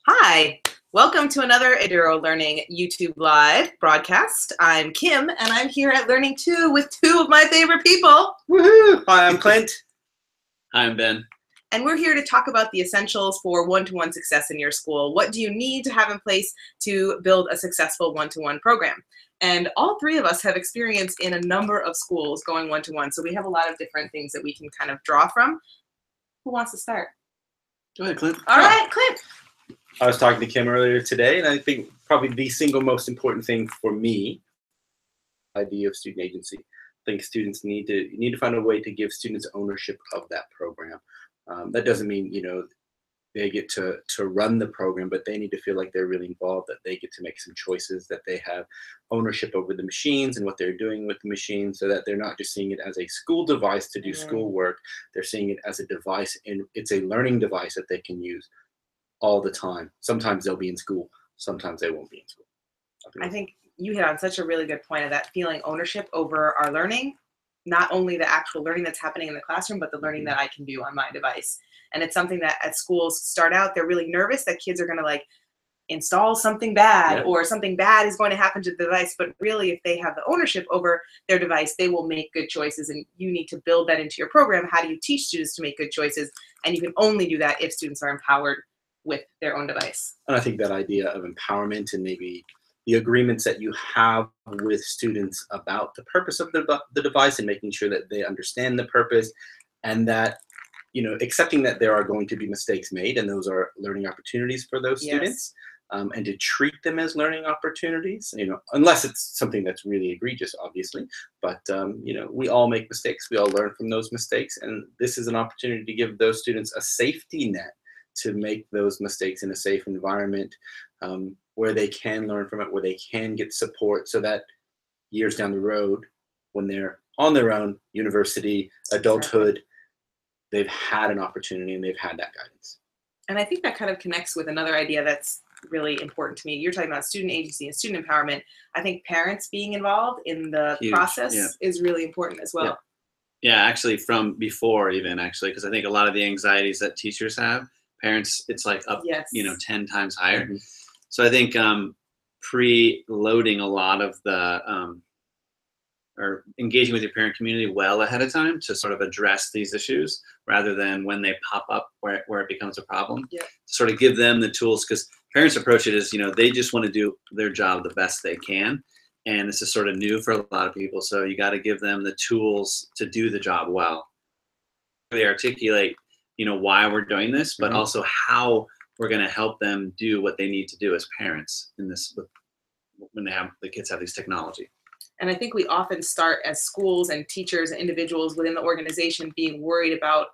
Hi, welcome to another Eduro Learning YouTube Live broadcast. I'm Kim, and I'm here at Learning 2 with two of my favorite people. Woohoo! Hi, I'm Clint. Hi, I'm Ben. And we're here to talk about the essentials for one-to-one success in your school. What do you need to have in place to build a successful one-to-one program? And all three of us have experience in a number of schools going one-to-one, so we have a lot of different things that we can kind of draw from. Who wants to start? Go ahead, Clint. All right, Clint. I was talking to Kim earlier today, and I think probably the single most important thing for me, idea of student agency. I think students need to find a way to give students ownership of that program. That doesn't mean they get to run the program, but they need to feel like they're really involved, that they get to make some choices, that they have ownership over the machines and what they're doing with the machines, so that they're not just seeing it as a school device to do schoolwork. They're seeing it as a device, and it's a learning device that they can use all the time. Sometimes they'll be in school, sometimes they won't be in school. I think you hit on such a really good point of that feeling ownership over our learning, not only the actual learning that's happening in the classroom, but the learning that I can do on my device. And it's something that at schools start out, they're really nervous that kids are going to like install something bad or something bad is going to happen to the device. But really, if they have the ownership over their device, they will make good choices. And you need to build that into your program. How do you teach students to make good choices? And you can only do that if students are empowered with their own device. And I think that idea of empowerment and maybe the agreements that you have with students about the purpose of the device and making sure that they understand the purpose, and that, accepting that there are going to be mistakes made, and those are learning opportunities for those students, and to treat them as learning opportunities, unless it's something that's really egregious, obviously. But, we all make mistakes. We all learn from those mistakes. And this is an opportunity to give those students a safety net to make those mistakes in a safe environment, where they can learn from it, where they can get support, so that years down the road, when they're on their own, university, adulthood, they've had an opportunity and they've had that guidance. And I think that kind of connects with another idea that's really important to me. You're talking about student agency and student empowerment. I think parents being involved in the process is really important as well. Yeah, actually from before even, because I think a lot of the anxieties that teachers have, parents, it's like up, 10 times higher. Mm-hmm. So I think pre-loading a lot of the, or engaging with your parent community well ahead of time to sort of address these issues rather than when they pop up where it becomes a problem. To sort of give them the tools, because parents approach it as, they just want to do their job the best they can. And this is sort of new for a lot of people. So you got to give them the tools to do the job well. They articulate why we're doing this, but also how we're going to help them do what they need to do as parents in this, when the kids have these technology. And I think we often start as schools and teachers and individuals within the organization being worried about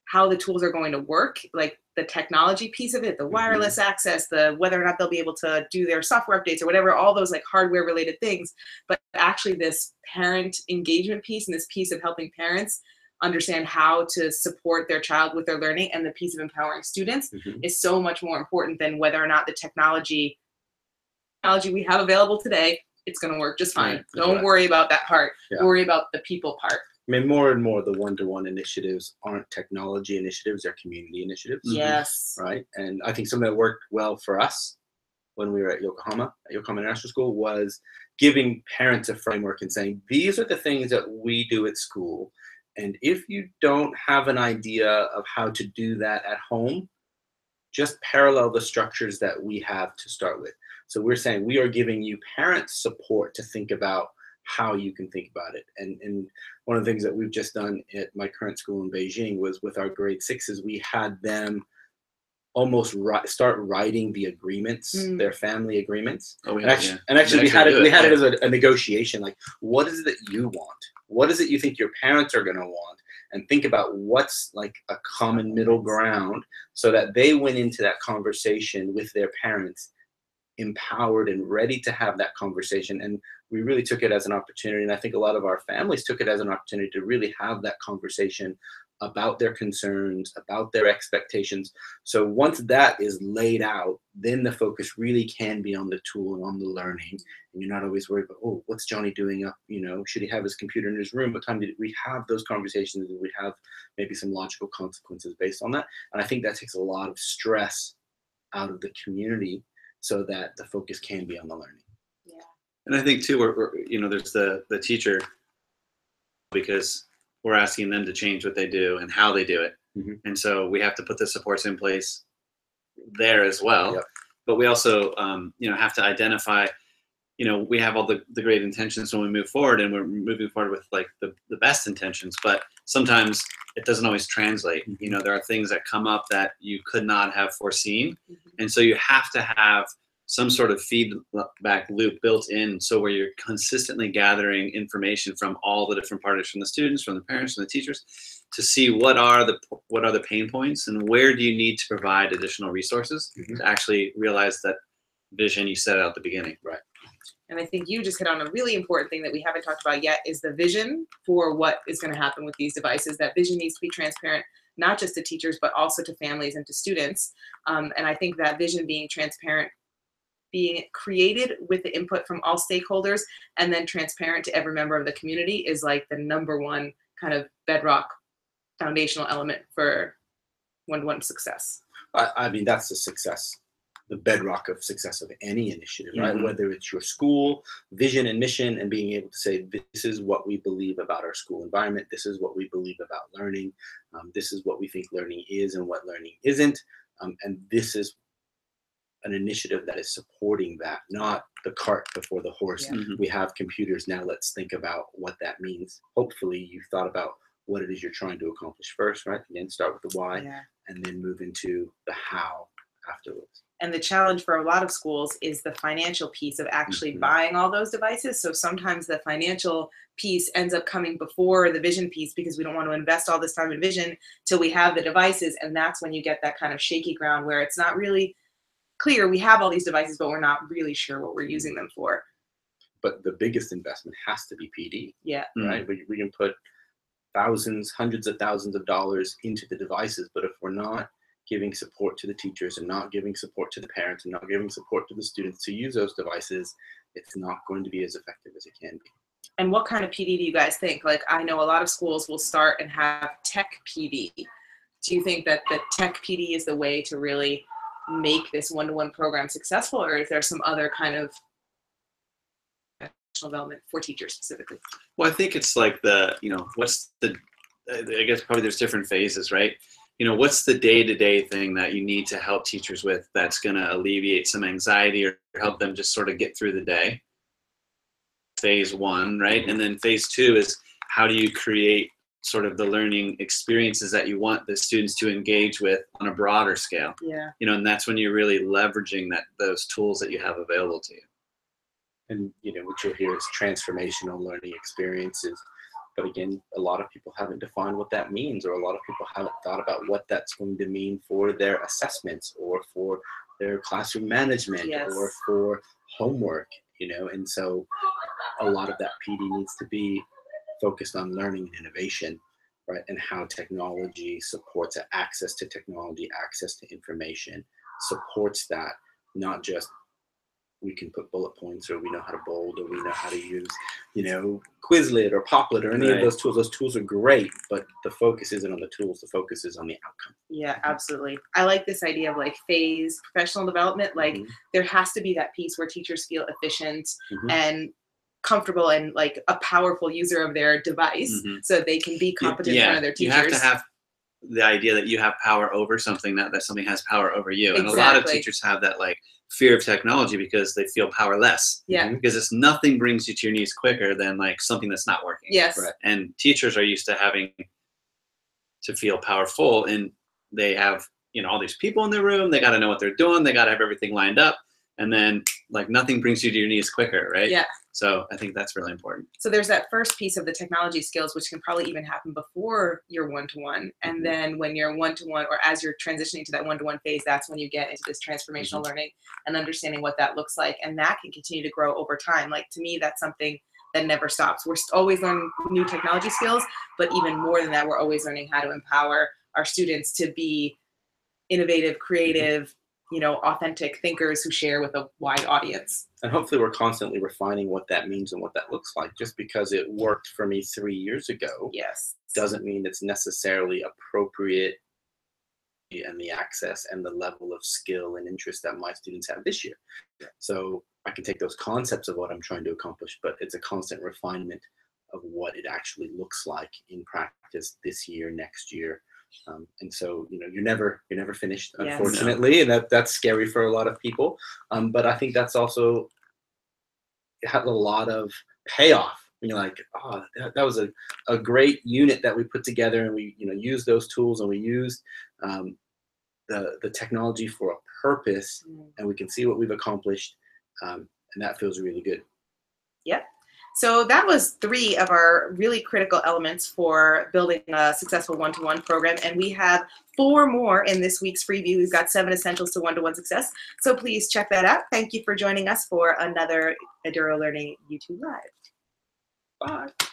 how the tools are going to work, like the technology piece of it, the wireless access, the whether or not they'll be able to do their software updates or whatever, all those like hardware related things. But actually this parent engagement piece and this piece of helping parents understand how to support their child with their learning, and the piece of empowering students is so much more important than whether or not the technology we have available today, it's going to work just fine. Don't worry about that part. Worry about the people part. I mean, more and more the one-to-one initiatives aren't technology initiatives, they're community initiatives. Yes. Right? And I think something that worked well for us when we were at Yokohama National School, was giving parents a framework and saying, these are the things that we do at school. And if you don't have an idea of how to do that at home, just parallel the structures that we have to start with. So we're saying we are giving you parents support to think about how you can think about it. And one of the things that we've just done at my current school in Beijing was with our grade 6s, we had them almost start writing the agreements, their family agreements. And actually we had it as a negotiation, like, what is it that you want? What is it you think your parents are going to want? And think about what's like a common middle ground, so that they went into that conversation with their parents empowered and ready to have that conversation. And we really took it as an opportunity. And I think a lot of our families took it as an opportunity to really have that conversation about their concerns, about their expectations. So once that is laid out, then the focus really can be on the tool and on the learning. And you're not always worried about, oh, what's Johnny doing up? Should he have his computer in his room? What time did we have those conversations? And we have maybe some logical consequences based on that. And I think that takes a lot of stress out of the community so that the focus can be on the learning. Yeah. And I think too, there's the teacher, because we're asking them to change what they do and how they do it. Mm-hmm. And so we have to put the supports in place there as well. Yep. But we also, have to identify, we have all the great intentions when we move forward, and we're moving forward with like the best intentions, but sometimes it doesn't always translate. Mm-hmm. There are things that come up that you could not have foreseen. Mm-hmm. And so you have to have some sort of feedback loop built in, so where you're consistently gathering information from all the different parties, from the students, from the parents, from the teachers, to see what are the pain points and where do you need to provide additional resources to actually realize that vision you set out at the beginning. Right. And I think you just hit on a really important thing that we haven't talked about yet, is the vision for what is going to happen with these devices. That vision needs to be transparent, not just to teachers, but also to families and to students. And I think that vision being transparent, being created with the input from all stakeholders, and then transparent to every member of the community, is like the number one kind of bedrock foundational element for one-to-one success. I mean, that's the bedrock of success of any initiative, right? Mm-hmm. Whether it's your school vision and mission, and being able to say, this is what we believe about our school environment, this is what we believe about learning, this is what we think learning is and what learning isn't, and this is an initiative that is supporting that, not the cart before the horse. Yeah. Mm-hmm. We have computers now, let's think about what that means. Hopefully you've thought about what it is you're trying to accomplish first, right? Again, start with the why, and then move into the how afterwards. And the challenge for a lot of schools is the financial piece of actually buying all those devices. So sometimes the financial piece ends up coming before the vision piece, because we don't want to invest all this time in vision till we have the devices. And that's when you get that kind of shaky ground where it's not really clear. We have all these devices, but we're not really sure what we're using them for. But the biggest investment has to be PD. Yeah. Right? We can put thousands, hundreds of thousands of dollars into the devices, but if we're not giving support to the teachers and not giving support to the parents and not giving support to the students to use those devices, it's not going to be as effective as it can be. And what kind of PD do you guys think? Like, I know a lot of schools will start and have tech PD. Do you think that the tech PD is the way to really make this one-to-one program successful, or is there some other kind of development for teachers specifically? Well, I think it's like I guess probably there's different phases, right? What's the day-to-day thing that you need to help teachers with that's going to alleviate some anxiety or help them just sort of get through the day? Phase one, right? And then phase two is, how do you create sort of the learning experiences that you want the students to engage with on a broader scale? Yeah. And that's when you're really leveraging those tools that you have available to you. And what you'll hear is transformational learning experiences. But again, a lot of people haven't defined what that means, or a lot of people haven't thought about what that's going to mean for their assessments or for their classroom management or for homework, and so a lot of that PD needs to be focused on learning and innovation, right? And how technology supports access to technology, access to information, supports that, not just we can put bullet points, or we know how to bold, or we know how to use, Quizlet or Poplet or any of those tools. Those tools are great, but the focus isn't on the tools. The focus is on the outcome. Yeah, absolutely. I like this idea of like phase professional development. Like there has to be that piece where teachers feel efficient and comfortable and like a powerful user of their device, so they can be competent in front of their teachers. You have to have the idea that you have power over something, that something has power over you. And a lot of teachers have that like fear of technology because they feel powerless. Yeah. Because nothing brings you to your knees quicker than like something that's not working. Yes. Right? And teachers are used to having to feel powerful, and they have, all these people in their room. They got to know what they're doing. They got to have everything lined up. And then like nothing brings you to your knees quicker, right? Yeah. So I think that's really important. So there's that first piece of the technology skills, which can probably even happen before your one-to-one. And then when you're one-to-one, or as you're transitioning to that one-to-one phase, that's when you get into this transformational learning and understanding what that looks like. And that can continue to grow over time. Like, to me, that's something that never stops. We're always learning new technology skills, but even more than that, we're always learning how to empower our students to be innovative, creative, authentic thinkers who share with a wide audience. And hopefully we're constantly refining what that means and what that looks like. Just because it worked for me 3 years ago, yes, doesn't mean it's necessarily appropriate and the access and the level of skill and interest that my students have this year. So I can take those concepts of what I'm trying to accomplish, but it's a constant refinement of what it actually looks like in practice this year, next year. And so, you're never finished, unfortunately, and that's scary for a lot of people. But I think that's also had a lot of payoff. You're like, oh, that was a great unit that we put together, and we used those tools, and we used the technology for a purpose, and we can see what we've accomplished, and that feels really good. Yep. So that was 3 of our really critical elements for building a successful one-to-one program. And we have 4 more in this week's freebie. We've got 7 essentials to one-to-one success. So please check that out. Thank you for joining us for another Eduro Learning YouTube Live. Bye.